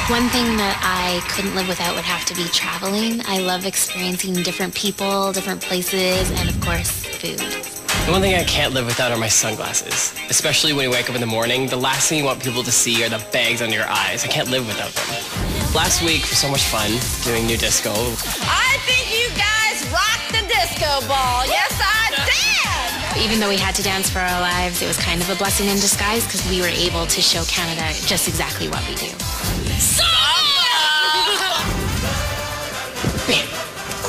One thing that I couldn't live without would have to be traveling. I love experiencing different people, different places, and of course, food. The one thing I can't live without are my sunglasses. Especially when you wake up in the morning, the last thing you want people to see are the bags under your eyes. I can't live without them. Last week was so much fun doing new disco. I think you guys rocked the disco ball. Yes, I did! Even though we had to dance for our lives, it was kind of a blessing in disguise because we were able to show Canada just exactly what we do.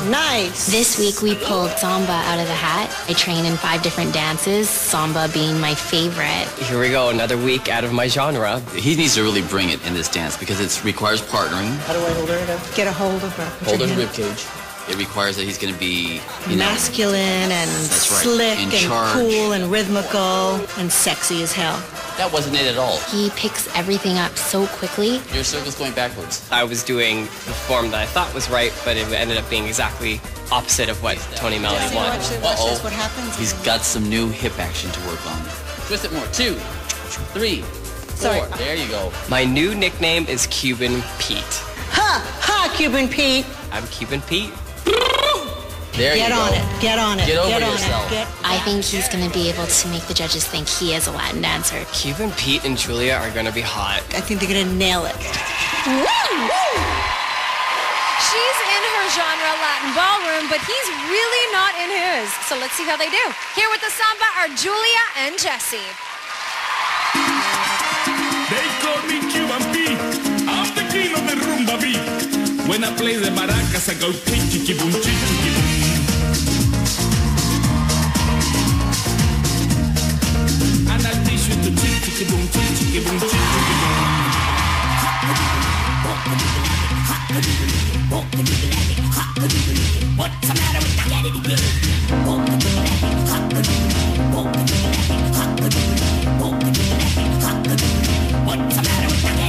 Nice. This week we pulled samba out of the hat. I train in 5 different dances, samba being my favorite. Here we go, another week out of my genre. He needs to really bring it in this dance because it requires partnering. How do I hold her again? Get a hold of her. Hold her rib cage. It requires that he's going to be, masculine and slick and cool and rhythmical and sexy as hell. That wasn't it at all. He picks everything up so quickly. Your circle's going backwards. I was doing the form that I thought was right, but it ended up being exactly opposite of what Tony Melody wanted. Watch this, what happens? He's got some new hip action to work on. Twist it more. 2, 3, 4. There you go. My new nickname is Cuban Pete. Ha! Ha, Cuban Pete! I'm Cuban Pete. There you go. Get on it. Get on it. Get over Get on yourself. it. I think he's going to be able to make the judges think he is a Latin dancer. Cuban Pete and Julia are going to be hot. I think they're going to nail it. She's in her genre Latin ballroom, but he's really not in his. So let's see how they do. Here with the samba are Julia and J-esse. They call me Cuban Pete. I'm the king of the rumba beat. When I play the maracas, I go chiki boom, chiki boom. And I teach you to chiki boom, chiki boom, chiki boom. What's the matter with the What's the matter with the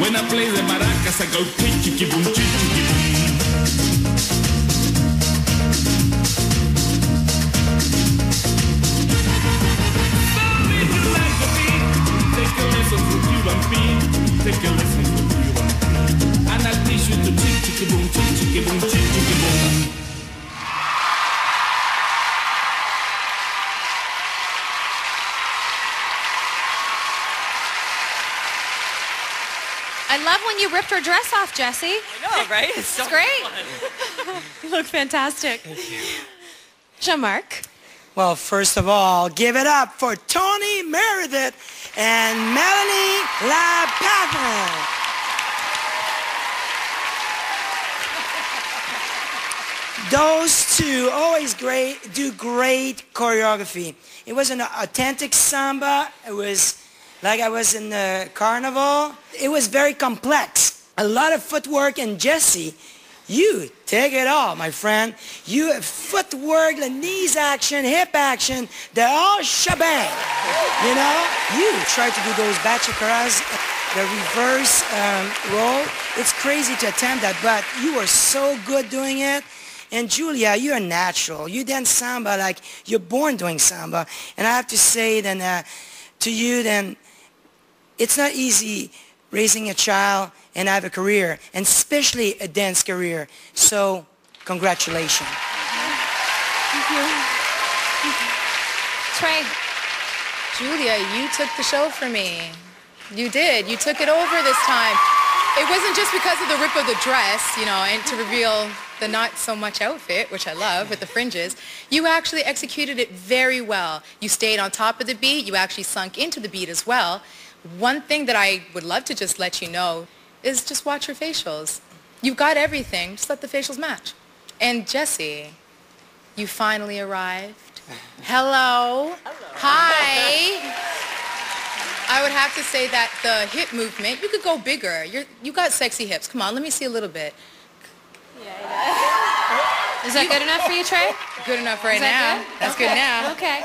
When I play the maracas, I go chiki boom, chiki boom. If you like the beat, take a lesson from Cuban Pete. Take a lesson from Cuban Pete. And I'll teach you to chiki boom, chiki boom, chiki boom. I love when you ripped her dress off, J-esse. I know, right? It's so great. fun. You look fantastic. Thank you. Jean-Marc. Well, first of all, give it up for Tony Meredith and Melanie LaPavin. Those two, always great, do great choreography. It was an authentic samba. It was like I was in the carnival. It was very complex. A lot of footwork, and J-esse, you take it all, my friend. You have footwork, the knees action, hip action, they're all shebang. You know? You try to do those bachacaras, the reverse roll. It's crazy to attempt that, but you were so good doing it. And Julia, you're natural. You dance samba like you're born doing samba. And I have to say then to you then, it's not easy raising a child and have a career, and especially a dance career. So, congratulations. Thank you. Trey. Julia, you took the show for me. You did. You took it over this time. It wasn't just because of the rip of the dress, you know, and to reveal the not so much outfit, which I love, with the fringes. You actually executed it very well. You stayed on top of the beat. You actually sunk into the beat as well. One thing that I would love to just let you know is just watch your facials. You've got everything. Just let the facials match. And J-esse, you finally arrived. Hello. Hello. Hi. I would have to say that the hip movement, you could go bigger. You got sexy hips. Come on, let me see a little bit. Yeah. Is that good enough for you, Trey? Good enough right Is that now. good? That's Okay. good now. Okay.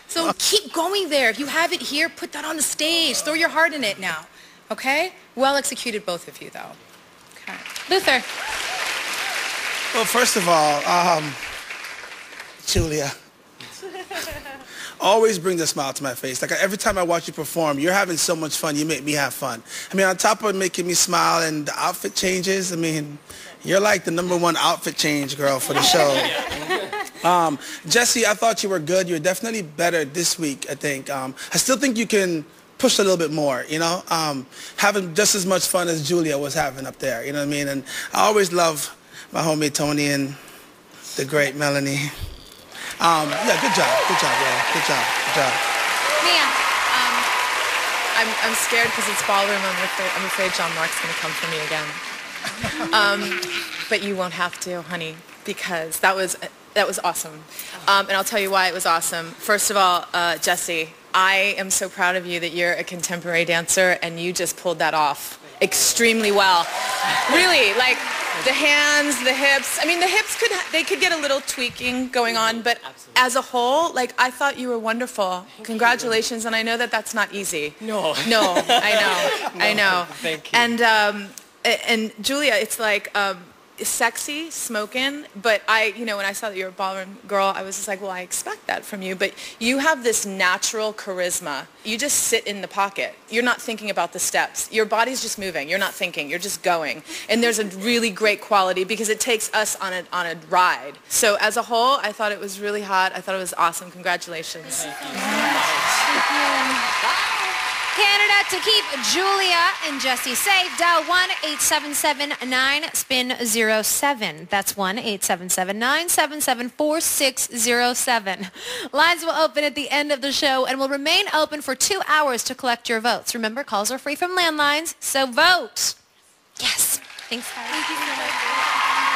So keep going there. If you have it here, put that on the stage. Throw your heart in it now. Okay? Well executed, both of you, though. Okay. Luther. Well, first of all, Julia, always brings a smile to my face. Like every time I watch you perform, you're having so much fun. You make me have fun. I mean, on top of making me smile and the outfit changes, I mean, you're like the #1 outfit change girl for the show. J-esse, I thought you were good. You're definitely better this week, I think. I still think you can push a little bit more, you know, having just as much fun as Julia was having up there, you know what I mean? And I always love my homie Tony and the great Melanie. Yeah, good job, yeah, good job. Mia. I'm scared because it's ballroom. I'm afraid John Mark's going to come for me again. But you won't have to, honey, because that was awesome. And I'll tell you why it was awesome. First of all, J-esse, I am so proud of you that you're a contemporary dancer and you just pulled that off extremely well. Really, like the hands, the hips. I mean, the hips could get a little tweaking going on, but as a whole, like I thought you were wonderful. Congratulations, and I know that that's not easy. No. No, I know. Thank you. And Julia, it's like sexy, smoking, but when I saw that you're a ballroom girl, I was just like, well, I expect that from you, but you have this natural charisma. You just sit in the pocket. You're not thinking about the steps. Your body's just moving. You're not thinking. You're just going. And there's a really great quality because it takes us on a ride. So as a whole, I thought it was really hot. I thought it was awesome. Congratulations. Thank you. Canada, to keep Julia and J-esse safe, dial 1-877-9-SPIN-07. That's 1-877-977-4607. Lines will open at the end of the show and will remain open for 2 hours to collect your votes. Remember, calls are free from landlines, so vote. Yes. Thanks, guys. Thank you so much.